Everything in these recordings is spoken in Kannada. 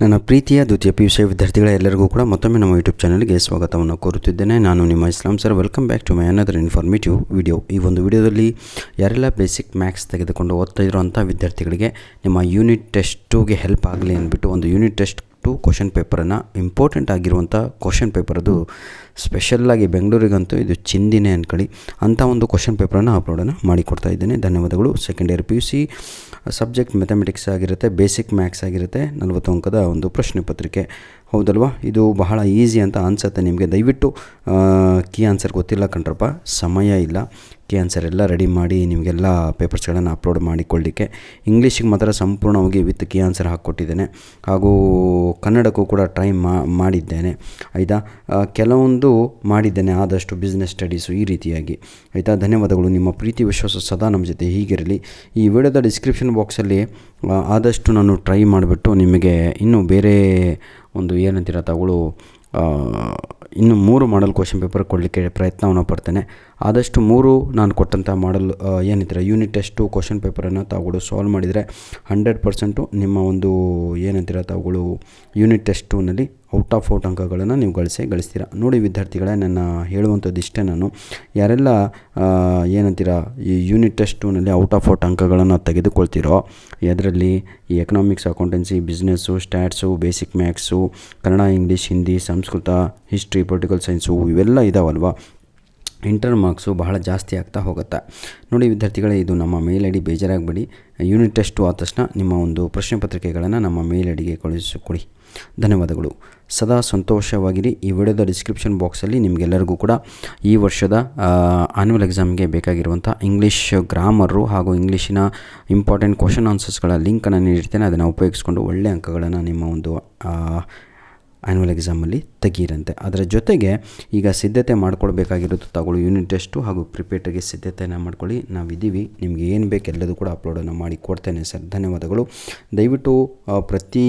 ನನ್ನ ಪ್ರೀತಿಯ ದ್ವಿತೀಯ PUC ವಿದ್ಯಾರ್ಥಿಗಳ ಎಲ್ಲರಿಗೂ ಕೂಡ ಮತ್ತೊಮ್ಮೆ ನಮ್ಮ ಯೂಟ್ಯೂಬ್ ಚಾನಲ್ಗೆ ಸ್ವಾಗತವನ್ನು ಕೋರುತ್ತಿದ್ದೇನೆ. ನಾನು ನಿಮ್ಮ Islam sir. Welcome back to my another informative video. ಈ ಒಂದು ವಿಡಿಯೋದಲ್ಲಿ ಯಾರೆಲ್ಲ ಬೇಸಿಕ್ ಮ್ಯಾಥ್ಸ್ ತೆಗೆದುಕೊಂಡು ಓದ್ತಾ ಇರೋಂಥ ವಿದ್ಯಾರ್ಥಿಗಳಿಗೆ ನಿಮ್ಮ ಯೂನಿಟ್ ಟೆಸ್ಟುಗೆ ಹೆಲ್ಪ್ ಆಗಲಿ ಅಂದ್ಬಿಟ್ಟು ಒಂದು ಯೂನಿಟ್ ಟೆಸ್ಟ್ ಕ್ವಶನ್ ಪೇಪರನ್ನು ಇಂಪಾರ್ಟೆಂಟ್ ಆಗಿರುವಂಥ ಕ್ವಶನ್ ಪೇಪರ್, ಅದು ಸ್ಪೆಷಲ್ಲಾಗಿ ಬೆಂಗಳೂರಿಗಂತೂ ಇದು ಚಿಂದಿನೇ ಅಂದ್ಕೊಳ್ಳಿ, ಅಂಥ ಒಂದು ಕ್ವಶನ್ ಪೇಪರನ್ನು ಅಪ್ಲೋಡನ್ನು ಮಾಡಿಕೊಡ್ತಾ ಇದ್ದೇನೆ. ಧನ್ಯವಾದಗಳು. Second year PUC subject mathematics ಆಗಿರುತ್ತೆ, ಬೇಸಿಕ್ ಮ್ಯಾಥ್ಸ್ ಆಗಿರುತ್ತೆ, 40 ಅಂಕದ ಒಂದು ಪ್ರಶ್ನೆ ಪತ್ರಿಕೆ. ಹೌದಲ್ವಾ? ಇದು ಬಹಳ ಈಸಿ ಅಂತ ಅನಿಸುತ್ತೆ ನಿಮಗೆ. ದಯವಿಟ್ಟು ಕೀ ಆನ್ಸರ್ ಗೊತ್ತಿಲ್ಲ ಕಣ್ರಪ್ಪ, ಸಮಯ ಇಲ್ಲ. ಕೀ ಆನ್ಸರ್ ಎಲ್ಲ ರೆಡಿ ಮಾಡಿ ನಿಮಗೆಲ್ಲ ಪೇಪರ್ಸ್ಗಳನ್ನು ಅಪ್ಲೋಡ್ ಮಾಡಿಕೊಳ್ಳಿಕ್ಕೆ. ಇಂಗ್ಲೀಷಿಗೆ ಮಾತ್ರ ಸಂಪೂರ್ಣವಾಗಿ ವಿತ್ ಕೀ ಆನ್ಸರ್ ಹಾಕ್ಕೊಟ್ಟಿದ್ದೇನೆ, ಹಾಗೂ ಕನ್ನಡಕ್ಕೂ ಕೂಡ ಟ್ರೈ ಮಾಡಿದ್ದೇನೆ. ಆಯಿತಾ? ಕೆಲವೊಂದು ಮಾಡಿದ್ದೇನೆ, ಆದಷ್ಟು ಬಿಸ್ನೆಸ್ ಸ್ಟಡೀಸು ಈ ರೀತಿಯಾಗಿ. ಆಯಿತಾ? ಧನ್ಯವಾದಗಳು. ನಿಮ್ಮ ಪ್ರೀತಿ ವಿಶ್ವಾಸ ಸದಾ ನಮ್ಮ ಜೊತೆ ಹೀಗಿರಲಿ. ಈ ವಿಡಿಯೋದ ಡಿಸ್ಕ್ರಿಪ್ಷನ್ ಬಾಕ್ಸಲ್ಲಿ ಆದಷ್ಟು ನಾನು ಟ್ರೈ ಮಾಡಿಬಿಟ್ಟು ನಿಮಗೆ ಇನ್ನೂ ಬೇರೆ ಒಂದು ಏನಂತೀರ ತಗೊಳ್ಳು ಇನ್ನು 3 ಮಾಡಲ್ ಕ್ವಶನ್ ಪೇಪರ್ ಕೊಡಲಿಕ್ಕೆ ಪ್ರಯತ್ನವನ್ನು ಪಡ್ತೇನೆ. ಆದಷ್ಟು 3 ನಾನು ಕೊಟ್ಟಂಥ ಮಾಡಲ್ ಏನಂತೀರ ಯೂನಿಟ್ ಟೆಸ್ಟು ಕ್ವಶನ್ ಪೇಪರನ್ನು ತಾವುಗಳು ಸಾಲ್ವ್ ಮಾಡಿದರೆ 100% ನಿಮ್ಮ ಒಂದು ಏನಂತೀರ ತಾವುಗಳು ಯೂನಿಟ್ ಟೆಸ್ಟುನಲ್ಲಿ ಔಟ್ ಆಫ್ ಅಂಕಗಳನ್ನು ನೀವು ಗಳಿಸ್ತೀರ. ನೋಡಿ ವಿದ್ಯಾರ್ಥಿಗಳೇ, ನನ್ನ ಹೇಳುವಂಥದ್ದು ಇಷ್ಟೇ. ನಾನು ಯಾರೆಲ್ಲ ಏನಂತೀರ ಈ ಯೂನಿಟ್ ಟೆಸ್ಟುನಲ್ಲಿ ಔಟ್ ಆಫ್ ಅಂಕಗಳನ್ನು ತೆಗೆದುಕೊಳ್ತೀರೋ, ಅದರಲ್ಲಿ ಈ economics, accountancy, business, stats, basic maths, Kannada, English, Hindi, Sanskrit, history, political science ಇವೆಲ್ಲ ಇದಾವಲ್ವ, ಇಂಟರ್ ಮಾರ್ಕ್ಸು ಬಹಳ ಜಾಸ್ತಿ ಆಗ್ತಾ ಹೋಗುತ್ತೆ. ನೋಡಿ ವಿದ್ಯಾರ್ಥಿಗಳೇ, ಇದು ನಮ್ಮ ಮೇಲ್ ಐ ಡಿ, ಬೇಜಾರಾಗಬೇಡಿ. ಯೂನಿಟ್ ಟೆಸ್ಟು ಆದ ತಕ್ಷಣ ನಿಮ್ಮ ಒಂದು ಪ್ರಶ್ನೆ ಪತ್ರಿಕೆಗಳನ್ನು ನಮ್ಮ ಮೇಲ್ ಐ ಡಿಗೆ ಕಳುಹಿಸಿಕೊಡಿ. ಧನ್ಯವಾದಗಳು. ಸದಾ ಸಂತೋಷವಾಗಿರಿ. ಈ ವಿಡಿಯೋದ ಡಿಸ್ಕ್ರಿಪ್ಷನ್ ಬಾಕ್ಸಲ್ಲಿ ನಿಮಗೆಲ್ಲರಿಗೂ ಕೂಡ ಈ ವರ್ಷದ ಆನ್ಯುವಲ್ ಎಕ್ಸಾಮ್ಗೆ ಬೇಕಾಗಿರುವಂಥ ಇಂಗ್ಲೀಷ್ ಗ್ರಾಮರು ಹಾಗೂ ಇಂಗ್ಲೀಷಿನ ಇಂಪಾರ್ಟೆಂಟ್ ಕ್ವಶನ್ ಆನ್ಸರ್ಸ್ಗಳ ಲಿಂಕನ್ನು ನೀಡಿರ್ತೇನೆ. ಅದನ್ನು ಉಪಯೋಗಿಸ್ಕೊಂಡು ಒಳ್ಳೆಯ ಅಂಕಗಳನ್ನು ನಿಮ್ಮ ಒಂದು ಆ್ಯನ್ಯುವಲ್ ಎಕ್ಸಾಮಲ್ಲಿ ತೆಗೀರಂತೆ. ಅದರ ಜೊತೆಗೆ ಈಗ ಸಿದ್ಧತೆ ಮಾಡ್ಕೊಳ್ಬೇಕಾಗಿರೋದು ತಗೊಳ್ಳಿ ಯೂನಿಟ್ ಟೆಸ್ಟು ಹಾಗೂ ಪ್ರಿಪೇರ್ಟಿಗೆ ಸಿದ್ಧತೆಯನ್ನು ಮಾಡ್ಕೊಳ್ಳಿ. ನಾವಿದ್ದೀವಿ, ನಿಮಗೆ ಏನು ಬೇಕು ಎಲ್ಲದೂ ಕೂಡ ಅಪ್ಲೋಡನ್ನು ಮಾಡಿ ಕೊಡ್ತೇನೆ ಸರ್. ಧನ್ಯವಾದಗಳು. ದಯವಿಟ್ಟು ಪ್ರತಿ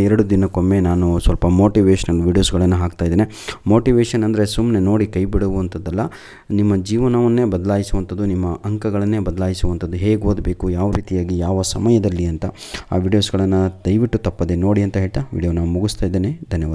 2 ದಿನಕ್ಕೊಮ್ಮೆ ನಾನು ಸ್ವಲ್ಪ ಮೋಟಿವೇಶ್ನಲ್ ವೀಡಿಯೋಸ್ಗಳನ್ನು ಹಾಕ್ತಾಯಿದ್ದೇನೆ. ಮೋಟಿವೇಶನ್ ಅಂದರೆ ಸುಮ್ಮನೆ ನೋಡಿ ಕೈ ಬಿಡುವಂಥದ್ದಲ್ಲ, ನಿಮ್ಮ ಜೀವನವನ್ನೇ ಬದಲಾಯಿಸುವಂಥದ್ದು, ನಿಮ್ಮ ಅಂಕಗಳನ್ನೇ ಬದಲಾಯಿಸುವಂಥದ್ದು, ಹೇಗೆ ಓದಬೇಕು, ಯಾವ ರೀತಿಯಾಗಿ, ಯಾವ ಸಮಯದಲ್ಲಿ ಅಂತ ಆ ವಿಡಿಯೋಸ್ಗಳನ್ನು ದಯವಿಟ್ಟು ತಪ್ಪದೆ ನೋಡಿ ಅಂತ ಹೇಳ್ತಾ ವಿಡಿಯೋನ ಮುಗಿಸ್ತಾ ಇದ್ದೇನೆ. ಧನ್ಯವಾದಗಳು.